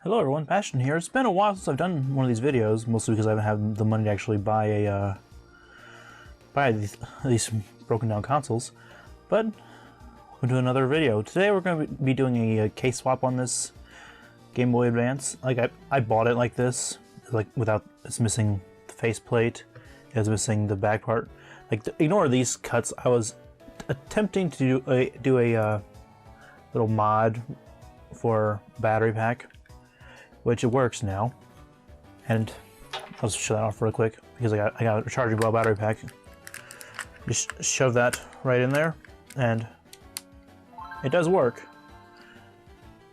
Hello everyone, Passion here. It's been a while since I've done one of these videos, mostly because I haven't had the money to actually buy these broken down consoles. But we'll do another video. Today we're going to be doing a case swap on this Game Boy Advance. Like I bought it like this, like without it's missing the faceplate, it's missing the back part. Like ignore these cuts. I was attempting to do a little mod for battery pack, which it works now. And I'll just shut that off real quick because I got a rechargeable battery pack. Just shove that right in there, and it does work.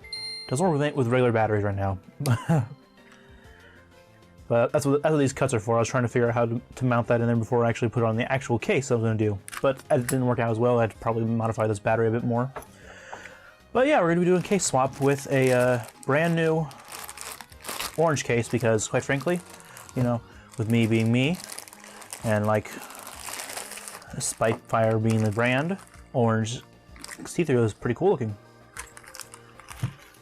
It doesn't work with regular batteries right now. But that's what these cuts are for. I was trying to figure out how to mount that in there before I actually put it on the actual case I was going to do. But it didn't work out as well. I had to probably modify this battery a bit more. But yeah, we're going to be doing a case swap with a brand new orange case because, quite frankly, you know, with me being me, and like Spitfire being the brand, orange see-through is pretty cool looking.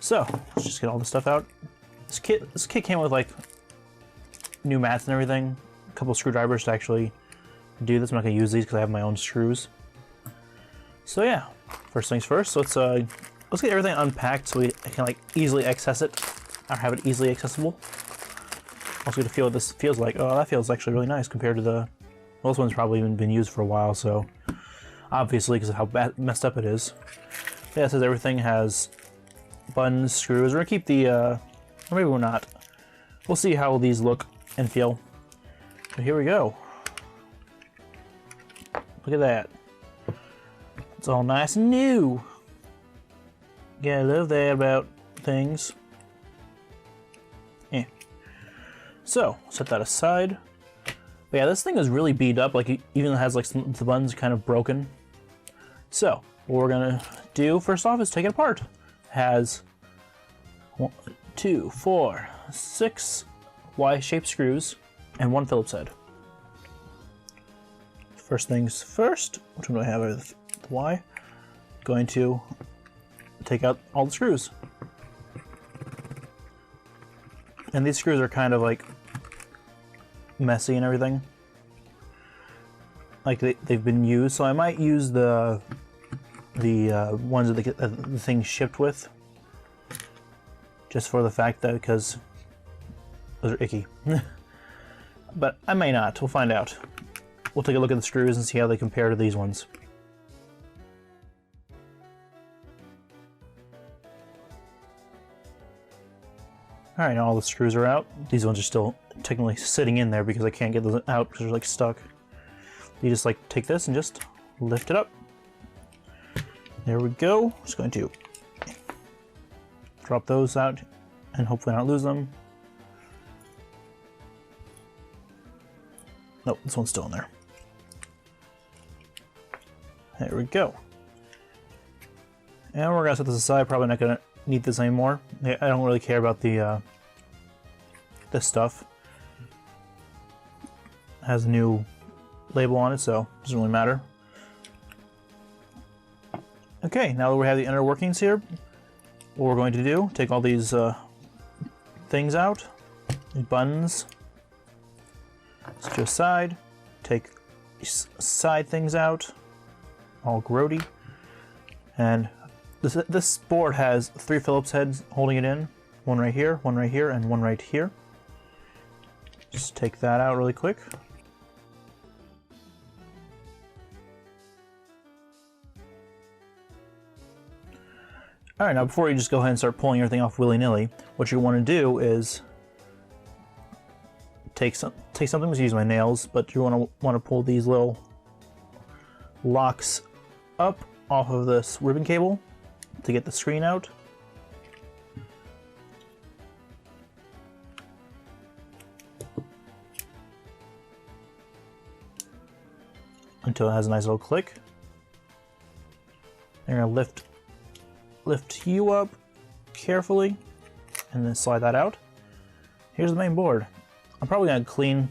So let's just get all this stuff out. This kit came with like new mats and everything, a couple of screwdrivers to actually do this. I'm not going to use these because I have my own screws. So yeah, first things first. Let's get everything unpacked so we can like easily access it, or have it easily accessible. Also get to feel what this feels like. Oh, that feels actually really nice compared to the... Well, this one's probably even been used for a while, so obviously because of how messed up it is. Yeah, it says everything has buttons, screws. We're gonna keep the, or maybe we're not. We'll see how these look and feel. So here we go. Look at that. It's all nice and new. Yeah, I love that about things. Yeah. So, set that aside. But yeah, this thing is really beat up. Like, it even has like the buttons kind of broken. So, what we're gonna do first off is take it apart. It has 1, 2, 4, 6 Y-shaped screws and 1 Phillips head. First things first, which one do I have with the Y? Going to take out all the screws. And these screws are kind of like messy and everything. Like they've been used, so I might use the ones that the thing shipped with, just for the fact that because those are icky. But I may not. We'll find out. We'll take a look at the screws and see how they compare to these ones. Alright, now all the screws are out. These ones are still technically sitting in there because I can't get those out because they're like stuck. You just like take this and just lift it up. There we go. Just going to drop those out and hopefully not lose them. Nope, this one's still in there. There we go. And we're gonna set this aside. Probably not gonna need this anymore. I don't really care about the this stuff. It has a new label on it, so it doesn't really matter. Okay, now that we have the inner workings here, what we're going to do, take all these things out, these buttons, set to a side, take these side things out, all grody, and this board has 3 Phillips heads holding it in, one right here, and one right here. Just take that out really quick. Alright, now before you just go ahead and start pulling everything off willy-nilly, what you want to do is take something, let's use my nails, but you want to pull these little locks up off of this ribbon cable to get the screen out. Until it has a nice little click. You're gonna lift you up carefully and then slide that out. Here's the main board. I'm probably gonna clean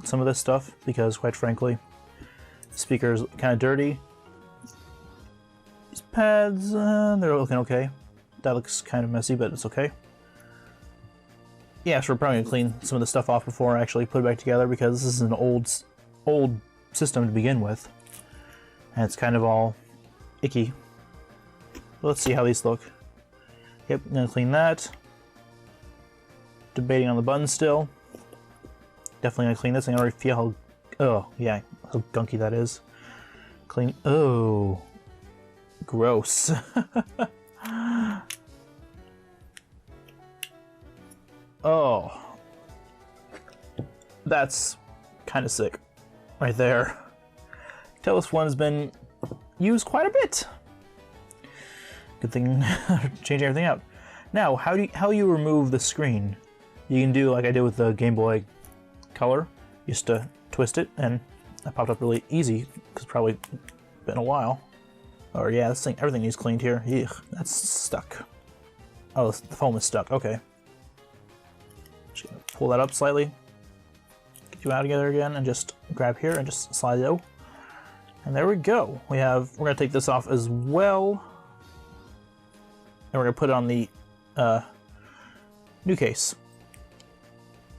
some of this stuff because, quite frankly, the speaker is kind of dirty. These pads, they're looking okay. That looks kind of messy, but it's okay. yeah, so we're probably gonna clean some of the stuff off before I actually put it back together, because this is an old system to begin with, and it's kind of all icky. But let's see how these look. Yep, I'm gonna clean that. Debating on the buttons still. Definitely gonna clean this. I can already feel how, oh yeah, how gunky that is. Clean. Oh, gross. Oh, that's kind of sick right there. Tell this one's been used quite a bit. Good thing changing everything out. Now, how you remove the screen? You can do like I did with the Game Boy Color. Just to twist it, and that popped up really easy because it's probably been a while. Or yeah, this thing, everything needs cleaned here. Ugh, that's stuck. Oh, the foam is stuck. Okay. Just gonna pull that up slightly. Get you out together again, and just grab here and just slide it out. And there we go. We're gonna take this off as well. And we're gonna put it on the new case.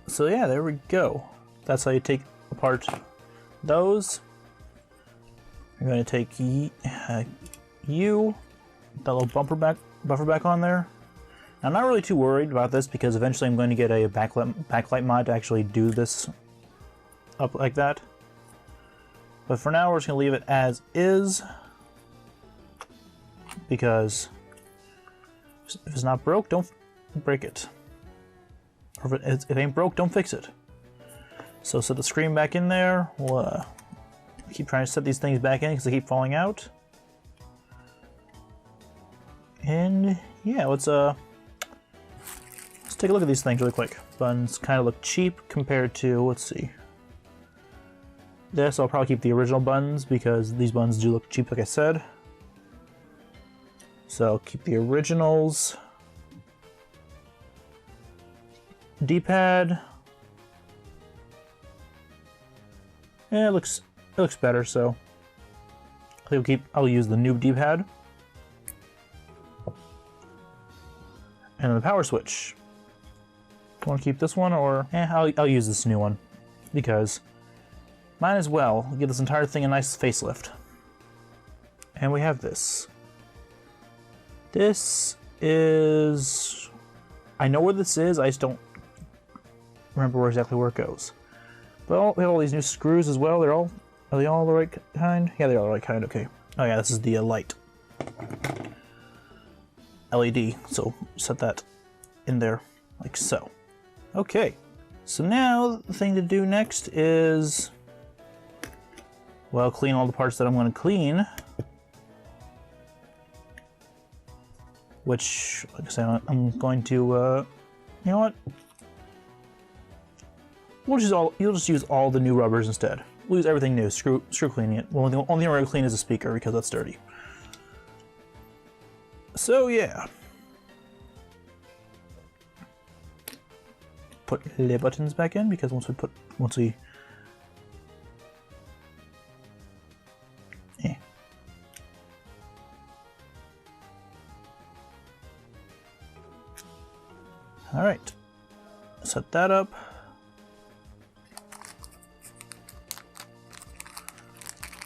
So yeah, there we go. That's how you take apart those. You're going to take that little buffer back on there. Now, I'm not really too worried about this because eventually I'm going to get a backlight mod to actually do this up like that. But for now, we're just going to leave it as is, because if it's not broke, don't break it. Or if it ain't broke, don't fix it. So set the screen back in there. We'll keep trying to set these things back in because they keep falling out. And yeah, let's take a look at these things really quick. Buttons kind of look cheap compared to, let's see. This, I'll probably keep the original buttons because these buttons do look cheap, like I said. So I'll keep the originals. D-pad. Yeah, it looks better, so I'll use the new D-pad. And the power switch. Do you want to keep this one, or I'll use this new one because might as well give this entire thing a nice facelift. And we have this. This is, I know where this is, I just don't remember exactly where it goes. But we have all these new screws as well. Are they all the right kind? Yeah, they're all the right kind. Okay. Oh yeah, this is the light. LED. So set that in there like so. Okay. So now the thing to do next is, well, clean all the parts that I'm going to clean. Which, like I said, I'm going to, you know what? You'll just use all the new rubbers instead. We'll use everything new. Screw cleaning it. Well, the only thing we're going to clean is the speaker because that's dirty. So yeah. Put the buttons back in because once we all right. Set that up.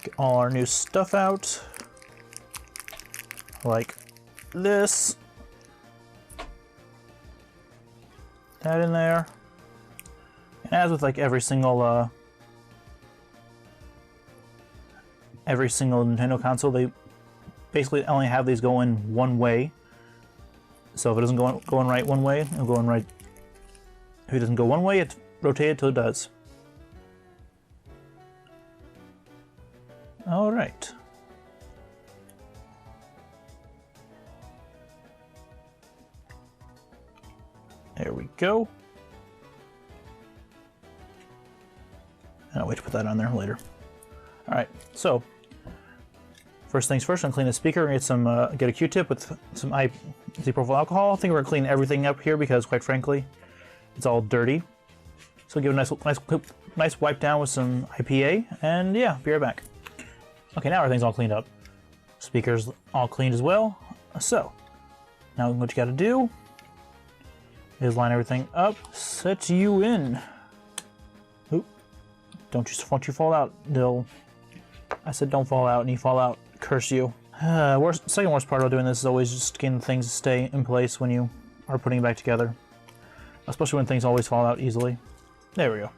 Get all our new stuff out. Like this. That in there. And as with like every single Nintendo console, they basically only have these going one way. So if it doesn't go in right one way, it'll go in right. If it doesn't go one way, it's rotated till it does. All right. There we go. And I'll wait to put that on there later. All right, so first things first, I'm gonna clean the speaker and get a Q-tip with some isopropyl alcohol. I think we're gonna clean everything up here because, quite frankly, it's all dirty. So give it a nice wipe down with some IPA, and yeah, be right back. Okay, now everything's all cleaned up. Speaker's all cleaned as well. So now what you got to do is line everything up, set you in. Oop. Don't you fall out. I said don't fall out, and you fall out. Curse you. Second worst part about doing this is always just getting things to stay in place when you are putting it back together. Especially when things always fall out easily. There we go.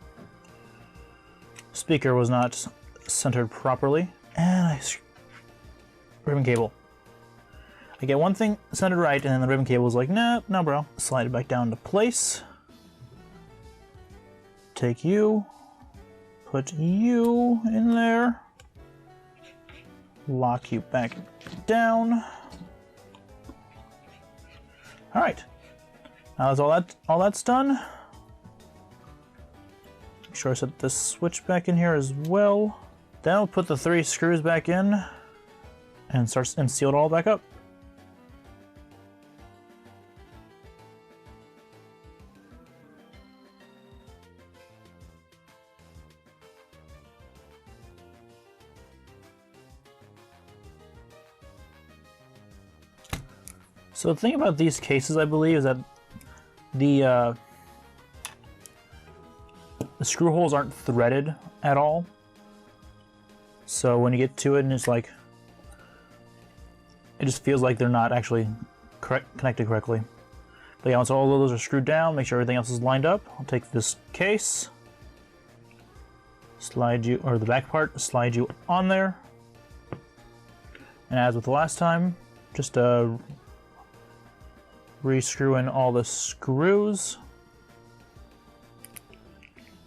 Speaker was not centered properly. And ribbon cable. I get one thing centered right, and then the ribbon cable is like, nah, no bro. Slide it back down to place. Take you. Put you in there. Lock you back down. Alright. Now that's all that's done. Make sure I set this switch back in here as well. Then I'll put the 3 screws back in and seal it all back up. So the thing about these cases, I believe, is that the screw holes aren't threaded at all. So when you get to it and it's like, it just feels like they're not actually connected correctly. But yeah, once all of those are screwed down, make sure everything else is lined up. I'll take this case, slide you, or the back part, slide you on there. And as with the last time, just re-screw in all the screws.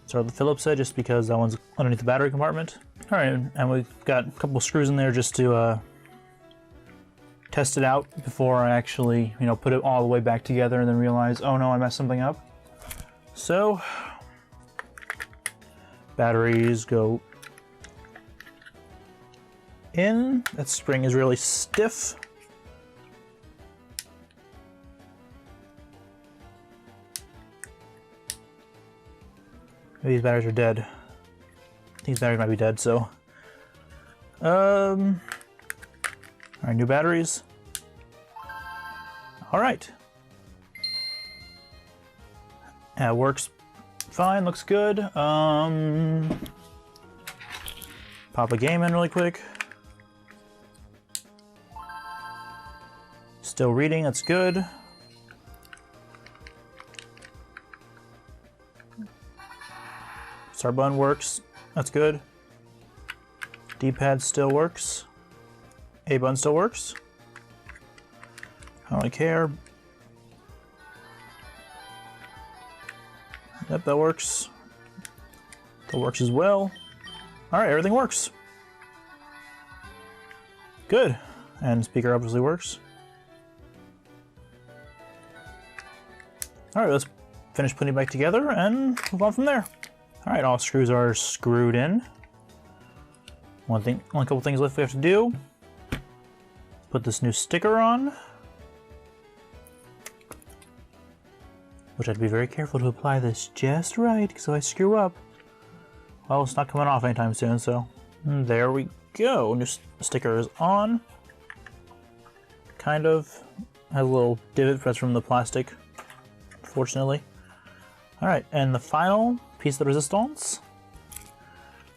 Start with the Phillips head just because that one's underneath the battery compartment. Alright, and we've got a couple of screws in there just to test it out before I actually, put it all the way back together and then realize, oh no, I messed something up. So, batteries go in. That spring is really stiff. Maybe these batteries are dead. These batteries might be dead, so. Alright, new batteries. Alright. Yeah, it works fine, looks good. Pop a game in really quick. Still reading, that's good. Start button works, that's good. D-pad still works. A button still works. I don't really care. Yep, that works. That works as well. Alright, everything works. Good. And speaker obviously works. Alright, let's finish putting it back together and move on from there. Alright, all screws are screwed in. Only couple things left we have to do. Put this new sticker on. Which I have to be very careful to apply this just right, because if I screw up, well, it's not coming off anytime soon, so there we go. New sticker is on. Kind of. Has a little divot, that's from the plastic, fortunately. Alright, and the final piece of the resistance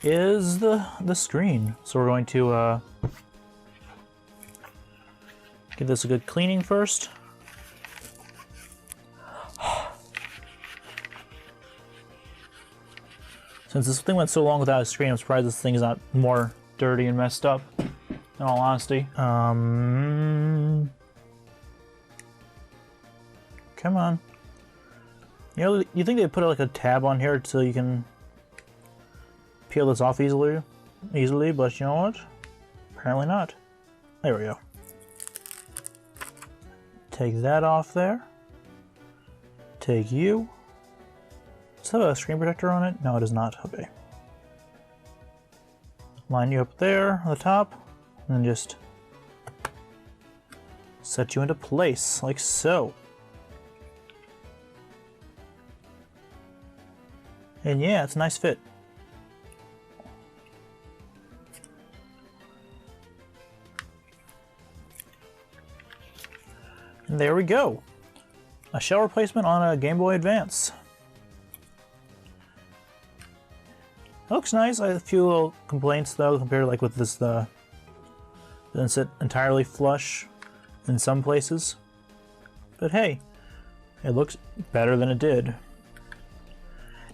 is the screen. So we're going to give this a good cleaning first. Since this thing went so long without a screen, I'm surprised this thing is not more dirty and messed up, in all honesty. Come on. You think they'd put like a tab on here so you can peel this off easily, but you know what? Apparently not. There we go. Take that off there. Take you. Does it have a screen protector on it? No, it does not. Okay. Line you up there on the top, and then just set you into place, like so. And yeah, it's a nice fit. And there we go. a shell replacement on a Game Boy Advance. It looks nice. I have a few little complaints though, compared to like with this, doesn't sit entirely flush in some places. But hey, it looks better than it did.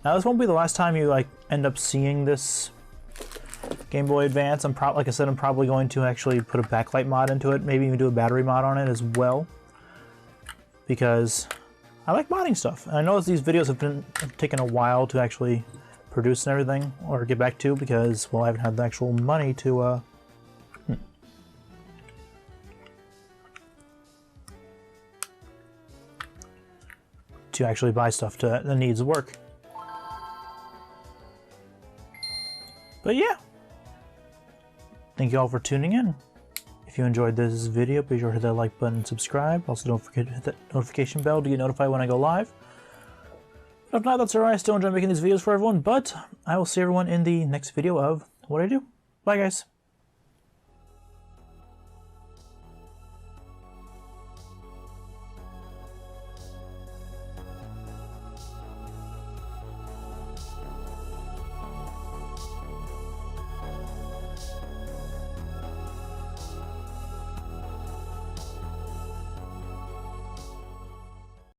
Now this won't be the last time you like end up seeing this Game Boy Advance. Like I said, I'm probably going to actually put a backlight mod into it, maybe even do a battery mod on it as well, because I like modding stuff. And I know these videos have taken a while to actually produce and everything, or get back to, because, well, I haven't had the actual money to, to actually buy stuff that needs work. But yeah, thank you all for tuning in. If you enjoyed this video, be sure to hit that like button and subscribe. Also, don't forget to hit that notification bell to get notified when I go live. But if not, that's alright. I still enjoy making these videos for everyone, but I will see everyone in the next video of what I do. Bye, guys.